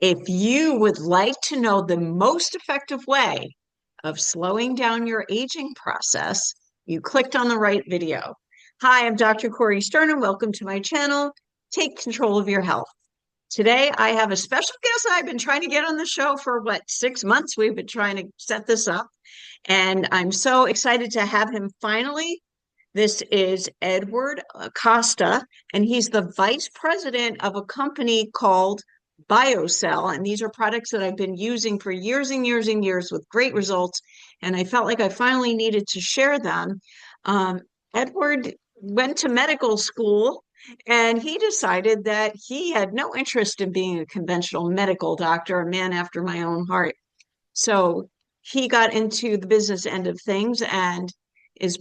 If you would like to know the most effective way of slowing down your aging process, you clicked on the right video. Hi, I'm Dr. Cori and welcome to my channel, Take Control of Your Health. Today, I have a special guest I've been trying to get on the show for 6 months. We've been trying to set this up, and I'm so excited to have him finally. This is Edward Acosta, and he's the vice president of a company called BioCell. And these are products that I've been using for years and years and years with great results. And I felt like I finally needed to share them. Edward went to medical school and he decided that he had no interest in being a conventional medical doctor, a man after my own heart. So he got into the business end of things and is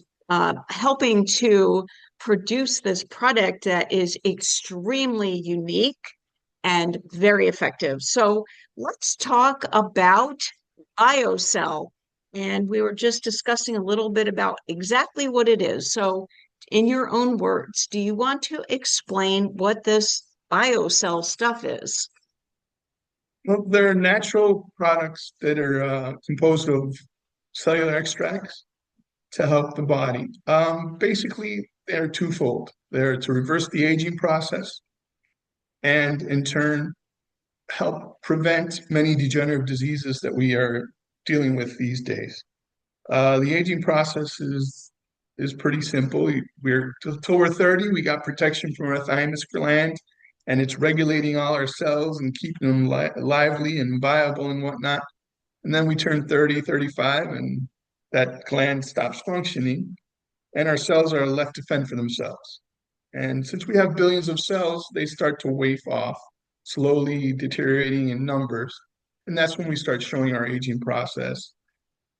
helping to produce this product that is extremely unique and very effective. So let's talk about BioCell. And we were just discussing a little bit about exactly what it is. So in your own words, do you want to explain what this BioCell stuff is? Well, they're natural products that are composed of cellular extracts to help the body. Basically, they're twofold. They're to reverse the aging process and, in turn, help prevent many degenerative diseases that we are dealing with these days. The aging process is pretty simple. We're till we're 30, we got protection from our thymus gland, and it's regulating all our cells and keeping them lively and viable and whatnot. And then we turn 30, 35, and that gland stops functioning, and our cells are left to fend for themselves. And since we have billions of cells, they start to wafe off, slowly deteriorating in numbers. And that's when we start showing our aging process.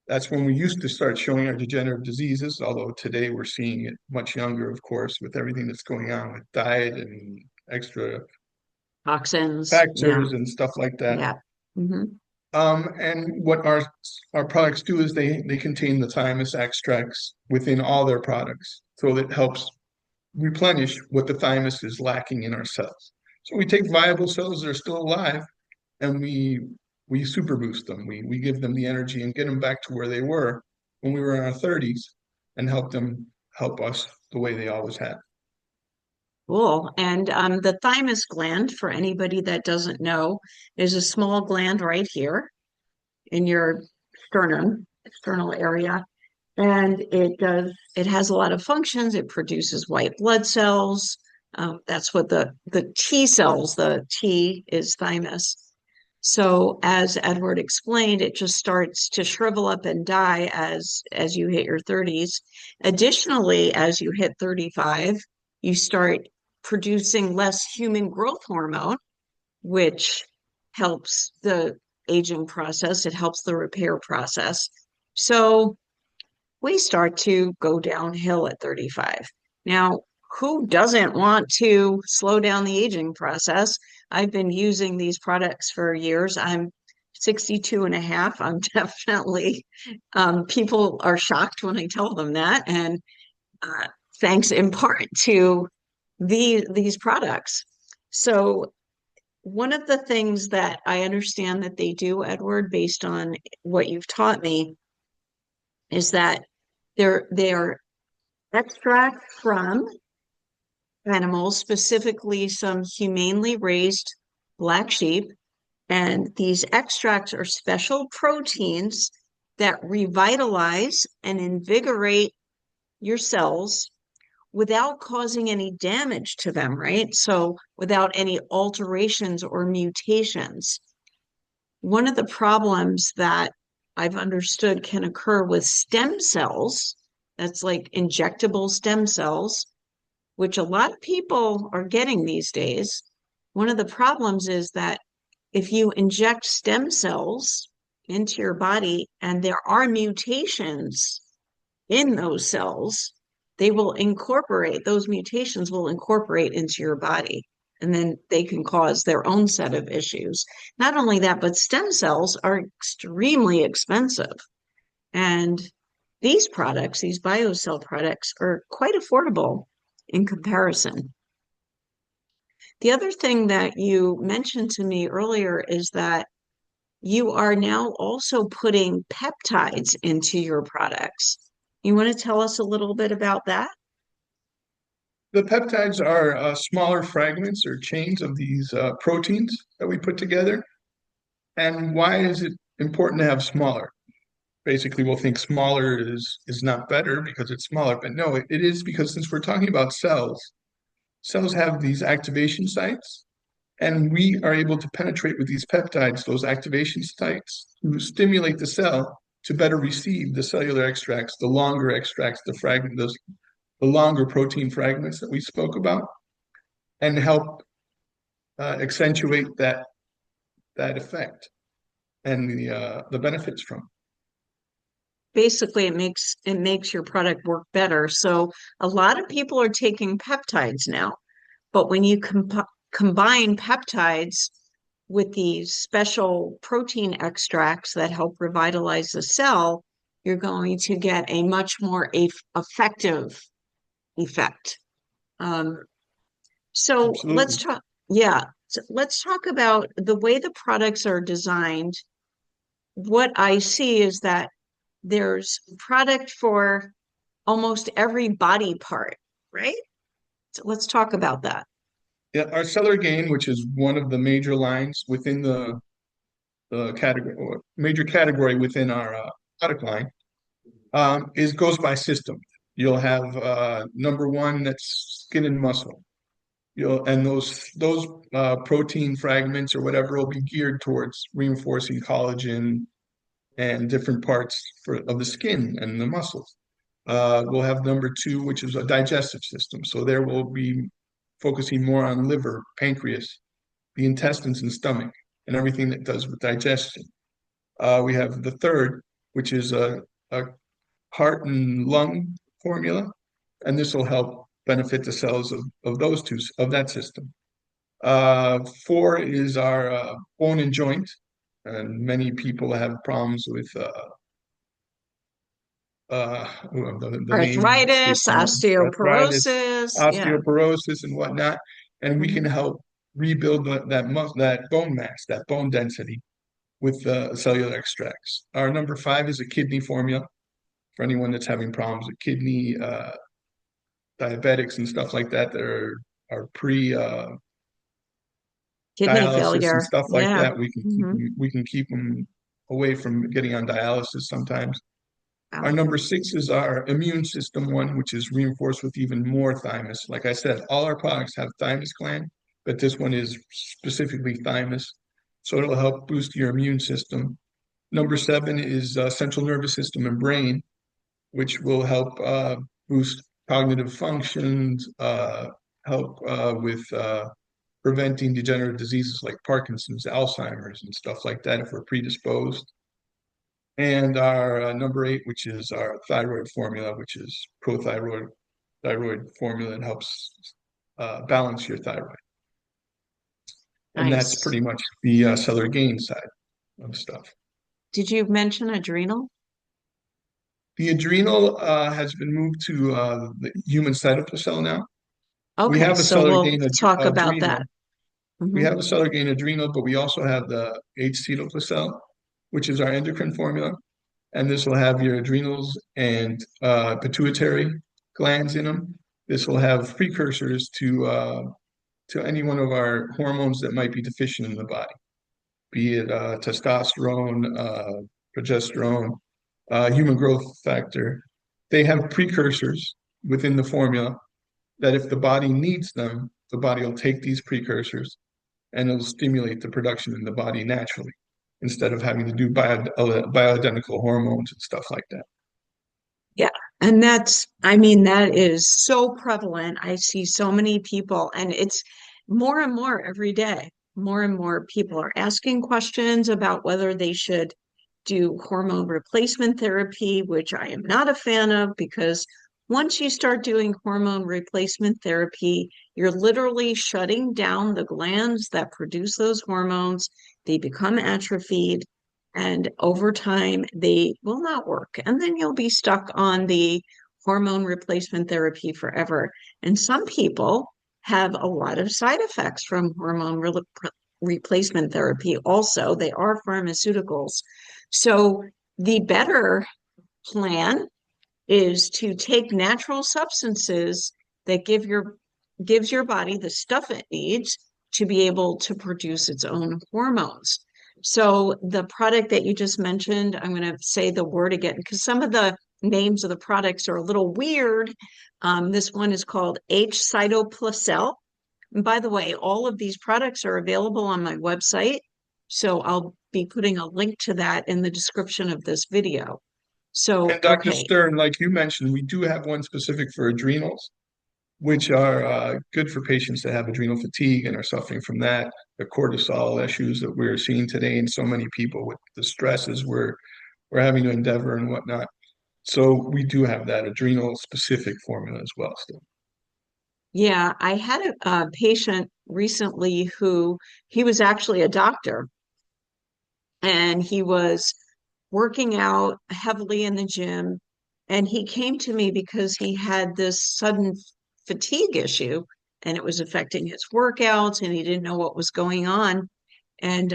That's when we used to start showing our degenerative diseases, although today we're seeing it much younger, of course, with everything that's going on with diet and extra Toxins. Yeah. factors and stuff like that. Yeah. Hmm. And what our products do is they contain the thymus extracts within all their products, so that helps replenish what the thymus is lacking in our cells. So we take viable cells that are still alive, and we super boost them. We give them the energy and get them back to where they were when we were in our 30s, and help us the way they always have. Cool. And the thymus gland, for anybody that doesn't know, is a small gland right here in your external area. And it has a lot of functions. It produces white blood cells. That's what the T cells, the T is thymus. So as Edward explained, it just starts to shrivel up and die as you hit your 30s. Additionally, as you hit 35, you start producing less human growth hormone, which helps the aging process. It helps the repair process. So we start to go downhill at 35. Now, who doesn't want to slow down the aging process? I've been using these products for years. I'm 62 and a half. I'm definitely, people are shocked when I tell them that. And uh, thanks in part to these products. So one of the things that I understand that they do, Edward, based on what you've taught me, is that they're extracts from animals, specifically some humanely raised black sheep. And these extracts are special proteins that revitalize and invigorate your cells without causing any damage to them, right? So without any alterations or mutations. One of the problems that I've understood can occur with stem cells, that's like injectable stem cells, which a lot of people are getting these days. One of the problems is that if you inject stem cells into your body and there are mutations in those cells, those mutations will incorporate into your body. And then they can cause their own set of issues. Not only that, but stem cells are extremely expensive. And these products, these BioCell products, are quite affordable in comparison. The other thing that you mentioned to me earlier is that you are now also putting peptides into your products. You want to tell us a little bit about that? The peptides are smaller fragments or chains of these proteins that we put together. And why is it important to have smaller? Basically, we'll think smaller is not better because it's smaller, but no, it is because since we're talking about cells, cells have these activation sites, and we are able to penetrate with these peptides, those activation sites, to stimulate the cell to better receive the cellular extracts, the longer extracts, the longer protein fragments that we spoke about, and help accentuate that effect and the benefits from. Basically, it makes your product work better. So a lot of people are taking peptides now, but when you combine peptides with these special protein extracts that help revitalize the cell, you're going to get a much more effective effect. Um, so let's Absolutely. talk, yeah, so let's talk about the way the products are designed. What I see is that there's product for almost every body part, right? So let's talk about that. Yeah, our cellular gain, which is one of the major lines within the category, or major category within our product line, is goes by system. You'll have number one that's skin and muscle. And those protein fragments or whatever will be geared towards reinforcing collagen and different parts of the skin and the muscles. We'll have number two, which is a digestive system. So there we'll be focusing more on liver, pancreas, the intestines and stomach, and everything that does with digestion. We have the third, which is a heart and lung formula, and this will help benefit the cells of those two, of that system. Four is our bone and joint, and many people have problems with the name Arthritis, escapes me now, arthritis, osteoporosis. Yeah. osteoporosis, and whatnot, and we can Mhm. help rebuild that bone mass, that bone density with cellular extracts. Our number five is a kidney formula for anyone that's having problems with kidney, diabetics and stuff like that that are pre Kidney dialysis and failure. stuff like Yeah. that. Hmm. We can keep them away from getting on dialysis sometimes. Our Wow. number six is our immune system one, which is reinforced with even more thymus. Like I said, all our products have thymus gland, but this one is specifically thymus. So it'll help boost your immune system. Number seven is central nervous system and brain, which will help boost cognitive functions, help with preventing degenerative diseases like Parkinson's, Alzheimer's, and stuff like that if we're predisposed. And our number eight, which is our thyroid formula, which is prothyroid thyroid formula that helps balance your thyroid. And that's Nice. pretty much the cellular gain side of stuff. Did you mention adrenal? The adrenal has been moved to the human side of the cell now. We Okay, have a so cellular we'll gain talk about that. adrenal. We Hmm. have a cellular gain adrenal, but we also have the H-acetylcholine, which is our endocrine formula. And this will have your adrenals and pituitary glands in them. This will have precursors to any one of our hormones that might be deficient in the body, be it testosterone, progesterone, human growth factor. They have precursors within the formula that if the body needs them, the body will take these precursors and it'll stimulate the production in the body naturally instead of having to do bioidentical hormones and stuff like that. Yeah. And I mean, that is so prevalent. I see so many people, and it's more and more every day. More and more people are asking questions about whether they should do hormone replacement therapy, which I am not a fan of because once you start doing hormone replacement therapy, you're literally shutting down the glands that produce those hormones. They become atrophied, and over time, they will not work. And then you'll be stuck on the hormone replacement therapy forever. And some people have a lot of side effects from replacement therapy. Also, they are pharmaceuticals. So the better plan is to take natural substances that gives your body the stuff it needs to be able to produce its own hormones. So the product that you just mentioned, I'm going to say the word again because some of the names of the products are a little weird. This one is called H-cytoplacel. And by the way, all of these products are available on my website. So I'll be putting a link to that in the description of this video. So, And Dr. okay. Stern, like you mentioned, we do have one specific for adrenals, which are good for patients that have adrenal fatigue and are suffering from that, the cortisol issues that we're seeing today in so many people with the stresses we're having to endeavor and whatnot. So we do have that adrenal specific formula as well still. Yeah, I had a patient recently who he was actually a doctor and he was working out heavily in the gym. And he came to me because he had this sudden fatigue issue and it was affecting his workouts and he didn't know what was going on. And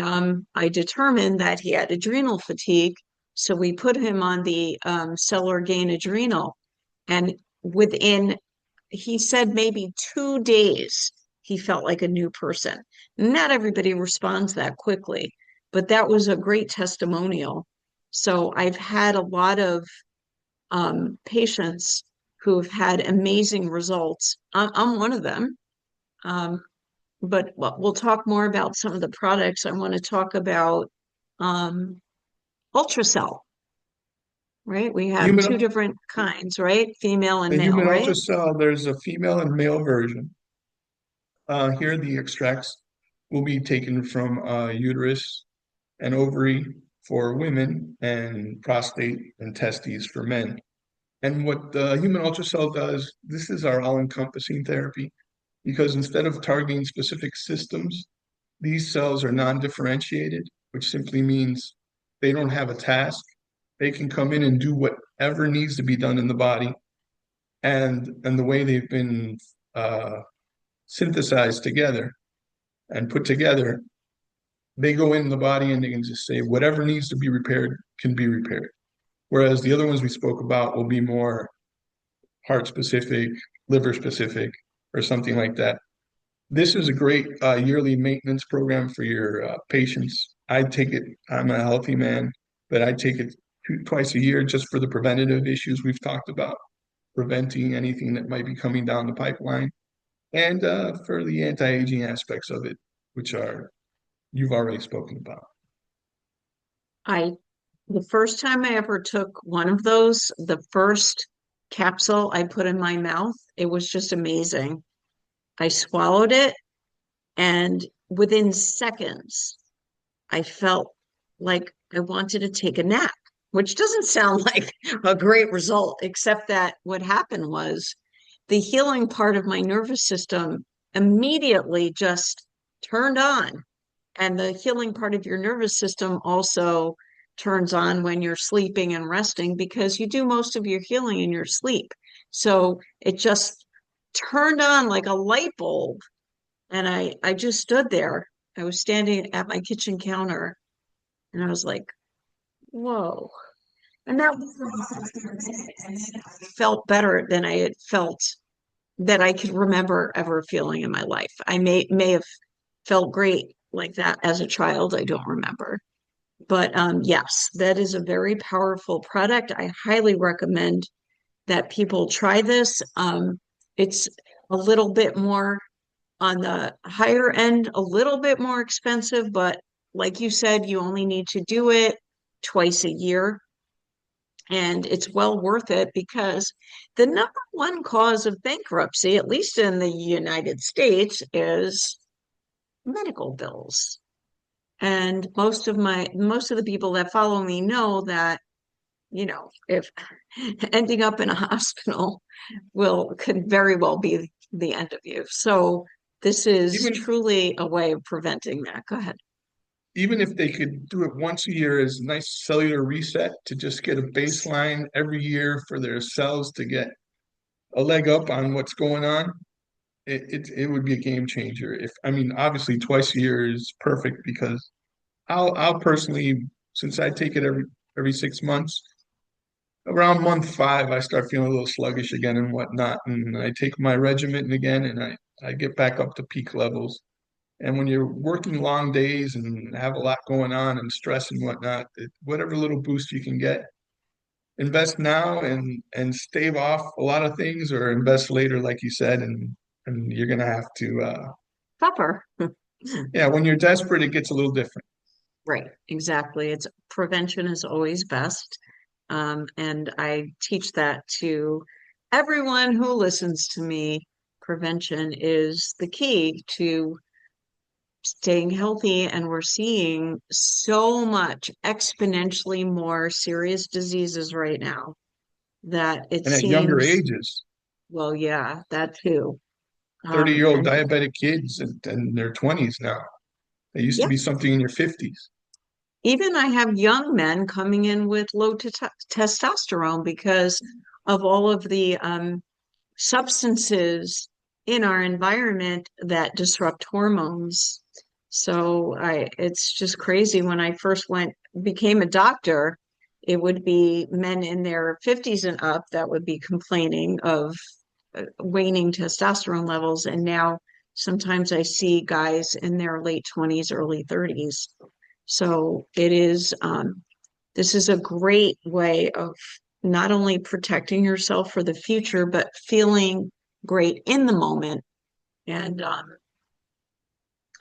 I determined that he had adrenal fatigue. So we put him on the Cellular Gain Adrenal. And within, he said maybe 2 days, he felt like a new person. Not everybody responds that quickly, but that was a great testimonial. So I've had a lot of patients who have had amazing results. I'm one of them. Um, but we'll talk more about some of the products. I want to talk about um, ultracell, right? We have two Human, different kinds, right? Female and the male, human right? ultrasound, there's a female and male version. Here, the extracts will be taken from uterus and ovary for women and prostate and testes for men. And what the human ultrasound does, this is our all-encompassing therapy because instead of targeting specific systems, these cells are non-differentiated, which simply means they don't have a task. They can come in and do whatever needs to be done in the body. And the way they've been uh, synthesized together and put together, they go in the body and they can just say whatever needs to be repaired can be repaired. Whereas the other ones we spoke about will be more heart specific, liver specific, or something like that. This is a great yearly maintenance program for your patients. I take it, I'm a healthy man, but I take it twice a year just for the preventative issues we've talked about, preventing anything that might be coming down the pipeline, and for the anti-aging aspects of it, which are you've already spoken about. I the first time I ever took one of those, the first capsule I put in my mouth, it was just amazing. I swallowed it, and within seconds, I felt like I wanted to take a nap, which doesn't sound like a great result, except that what happened was the healing part of my nervous system immediately just turned on. And the healing part of your nervous system also turns on when you're sleeping and resting because you do most of your healing in your sleep. So it just turned on like a light bulb. And I just stood there. I was standing at my kitchen counter and I was like, whoa. And that felt better than I had felt that I could remember ever feeling in my life. I may have felt great like that as a child. I don't remember. But yes, that is a very powerful product. I highly recommend that people try this. It's a little bit more on the higher end, a little bit more expensive, but like you said, you only need to do it twice a year. And it's well worth it because the number one cause of bankruptcy, at least in the United States, is medical bills. And most of the people that follow me know that, if ending up in a hospital could very well be the end of you. So this is Even truly a way of preventing that. Go ahead. even if they could do it once a year as a nice cellular reset to just get a baseline every year for their cells to get a leg up on what's going on, it would be a game changer. If I mean, obviously twice a year is perfect because I'll personally, since I take it every 6 months, around month five I start feeling a little sluggish again and whatnot, and I take my regimen again, and I get back up to peak levels. And when you're working long days and have a lot going on and stress and whatnot, whatever little boost you can get, invest now and stave off a lot of things, or invest later, like you said, and you're gonna have to. Pepper. Yeah, when you're desperate, it gets a little different. Right, exactly. It's prevention is always best. And I teach that to everyone who listens to me. Prevention is the key to staying healthy, and we're seeing so much exponentially more serious diseases right now that it And at younger seems, ages, well, yeah, that too. 30-year-old And diabetic kids in their 20s now. They used to yeah, be something in your 50s. even I have young men coming in with low testosterone because of all of the substances in our environment that disrupt hormones. So it's just crazy. When I first became a doctor, it would be men in their 50s and up that would be complaining of waning testosterone levels. And now sometimes I see guys in their late 20s, early 30s. So this is a great way of not only protecting yourself for the future, but feeling great in the moment. And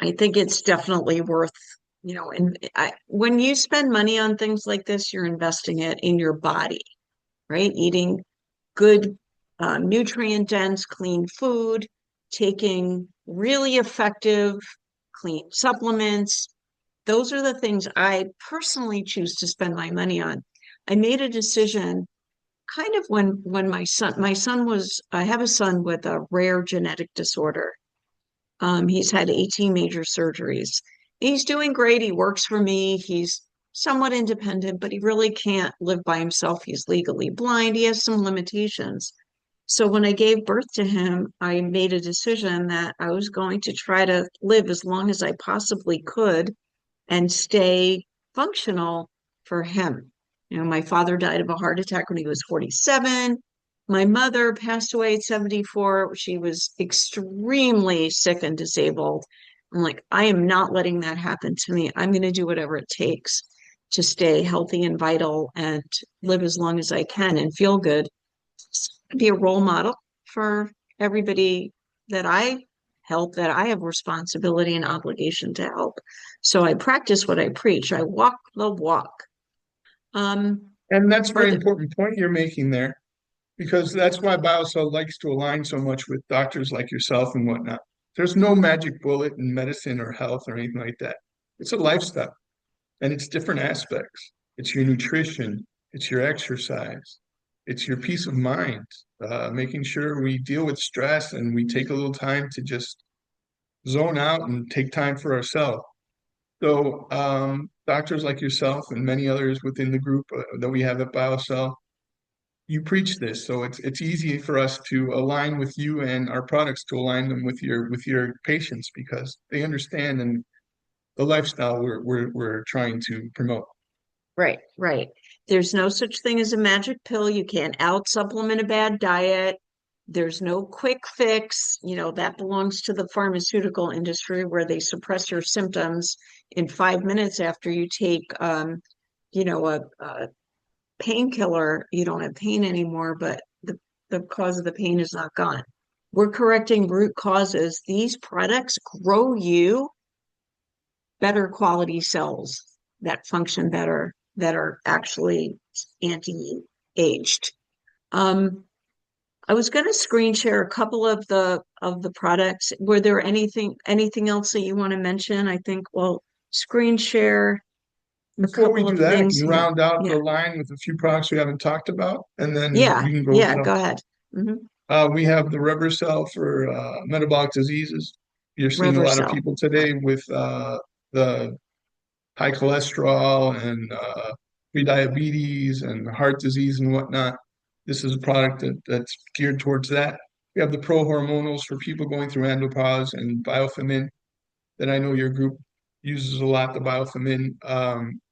I think it's definitely worth, and when you spend money on things like this, you're investing it in your body, right? Eating good, nutrient dense, clean food, taking really effective, clean supplements. Those are the things I personally choose to spend my money on. I made a decision kind of when my son was, I have a son with a rare genetic disorder. He's had 18 major surgeries. He's doing great. He works for me. He's somewhat independent, but he really can't live by himself. He's legally blind. He has some limitations. So when I gave birth to him, I made a decision that I was going to try to live as long as I possibly could and stay functional for him. My father died of a heart attack when he was 47. My mother passed away at 74. She was extremely sick and disabled. I'm like, I am not letting that happen to me. I'm going to do whatever it takes to stay healthy and vital and live as long as I can and feel good. Be a role model for everybody that I help, that I have responsibility and obligation to help. So I practice what I preach. I walk the walk. And that's a For very the important point you're making there, because that's why BioCell likes to align so much with doctors like yourself and whatnot. There's no magic bullet in medicine or health or anything like that. It's a lifestyle, and it's different aspects. It's your nutrition, it's your exercise, it's your peace of mind, making sure we deal with stress and we take a little time to just zone out and take time for ourselves. So, doctors like yourself and many others within the group that we have at BioCell, you preach this, so it's easy for us to align with you and our products to align them with your patients because they understand and the lifestyle we're trying to promote. right, right. There's no such thing as a magic pill. You can't out supplement a bad diet. There's no quick fix. That belongs to the pharmaceutical industry where they suppress your symptoms in 5 minutes after you take, a painkiller. You don't have pain anymore, but the cause of the pain is not gone. We're correcting root causes. These products grow you better quality cells that function better, that are actually anti-aged. Um, I was going to screen share a couple of the products. Were there anything else that you want to mention? I think, well, screen share a Before we couple do of that, I things. can Yeah, round out the yeah, line with a few products we haven't talked about, and then yeah, you can go over yeah. them. Go ahead. Hmm. We have the rubber cell for metabolic diseases. You're seeing a lot of Reversal. people Right. today with the high cholesterol and prediabetes and heart disease and whatnot. This is a product that's geared towards that. We have the pro-hormonals for people going through andropause and biofemin that I know your group uses a lot. The biofemin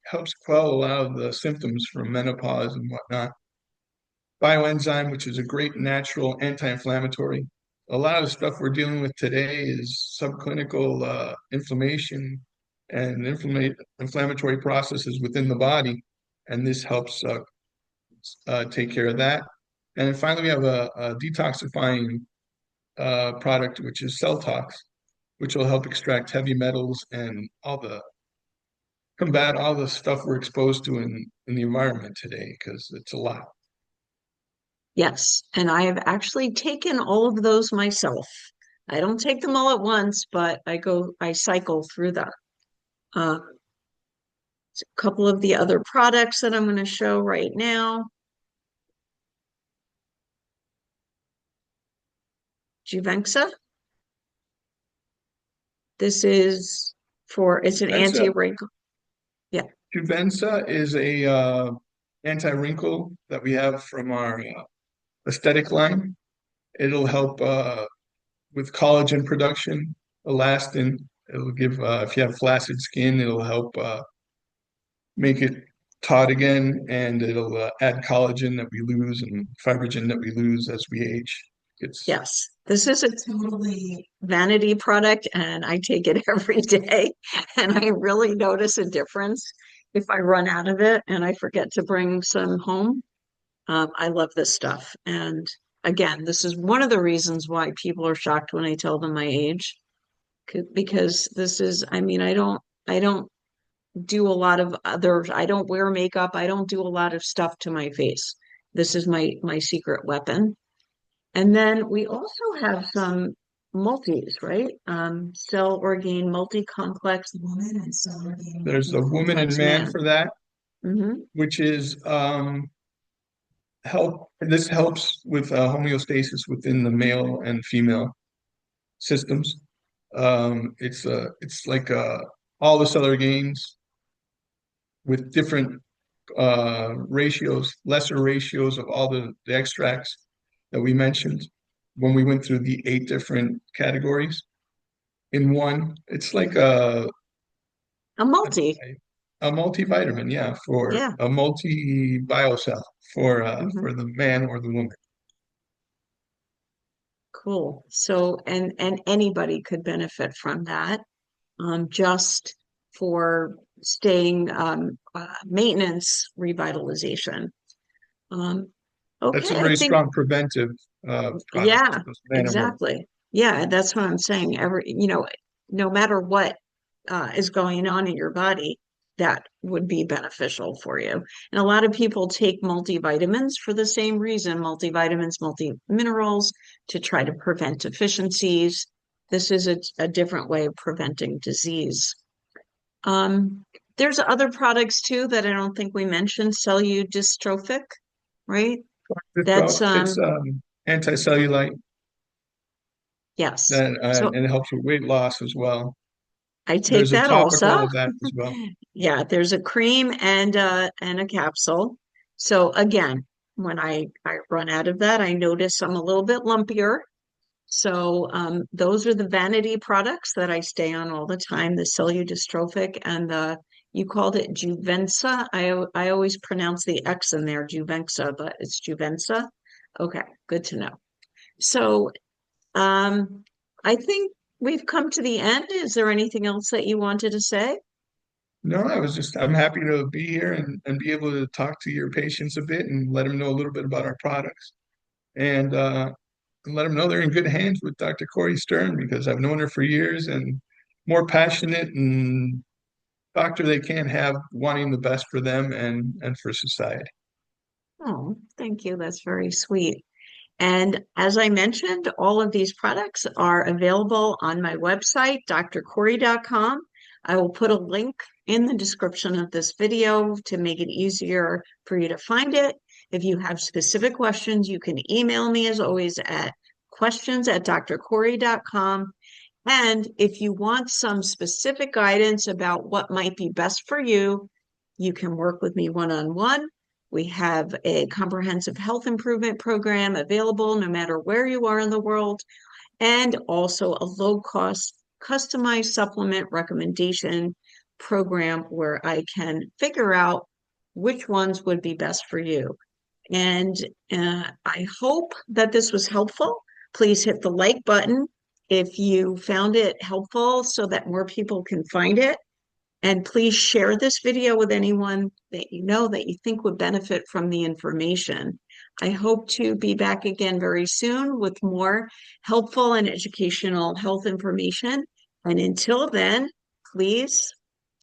helps quell a lot of the symptoms from menopause and whatnot. Bioenzyme, which is a great natural anti-inflammatory. A lot of the stuff we're dealing with today is subclinical inflammation and inflammatory processes within the body, and this helps take care of that. And then finally, we have a detoxifying product, which is Cell Tox, which will help extract heavy metals and combat all the stuff we're exposed to in the environment today, because it's a lot. Yes, and I have actually taken all of those myself. I don't take them all at once, but I cycle through them. A couple of the other products that I'm going to show right now. Juvenxa. It's an Juvensa, anti-wrinkle. Yeah. Juvensa is a anti-wrinkle that we have from our aesthetic line. It'll help with collagen production, elastin. It'll give, if you have flaccid skin, it'll help make it taut again, and it'll add collagen that we lose and fibrogen that we lose as we age. It's Yes. This is a totally vanity product, and I take it every day. And I really notice a difference if I run out of it and I forget to bring some home. I love this stuff. And again, this is one of the reasons why people are shocked when I tell them my age, because I don't do a lot of I don't wear makeup. I don't do a lot of stuff to my face. This is my secret weapon. And then we also have some multis, right? Cell organe multi-complex woman and cell organe there's a woman and multi-complex man man. for that, Hmm. which is help. This helps with homeostasis within the male and female systems. It's like all the cellular gains with different ratios, lesser ratios of all the extracts that we mentioned when we went through the 8 different categories in one. It's like A multi. a multivitamin, yeah, for Yeah. a multi biocell Hmm. for the man or the woman. Cool. So, and anybody could benefit from that, just for staying maintenance revitalization. Um, That's a okay, I very think strong preventive product yeah, for those man and women. exactly. Yeah, that's what I'm saying. No matter what is going on in your body, that would be beneficial for you. And a lot of people take multivitamins for the same reason, multivitamins, multiminerals, to try to prevent deficiencies. This is a different way of preventing disease. Um, there's other products too that I don't think we mentioned, cellulodystrophic, right? That's It's anti-cellulite yes. that So and it helps with weight loss as well. I take There's a that also. topical of that as well. Yeah, there's a cream and a capsule. So again, when I run out of that, I notice I'm a little bit lumpier. So those are the vanity products that I stay on all the time, the cellulodystrophic and the you called it Juvensa. I always pronounce the X in there, Juvenxa, but it's Juvensa. Okay, good to know. So I think we've come to the end. Is there anything else that you wanted to say? No, I'm happy to be here and be able to talk to your patients a bit and let them know a little bit about our products and let them know they're in good hands with Dr. Cori Stern because I've known her for years and more passionate and doctor they can have wanting the best for them and for society. Oh, thank you. That's very sweet. And as I mentioned, all of these products are available on my website, drcori.com. I will put a link in the description of this video to make it easier for you to find it. If you have specific questions, you can email me as always at questions@drcori.com. And if you want some specific guidance about what might be best for you, you can work with me one-on-one. We have a comprehensive health improvement program available no matter where you are in the world, and also a low-cost customized supplement recommendation program where I can figure out which ones would be best for you. And I hope that this was helpful. Please hit the like button if you found it helpful so that more people can find it. And please share this video with anyone that you know that you think would benefit from the information. I hope to be back again very soon with more helpful and educational health information. And until then, please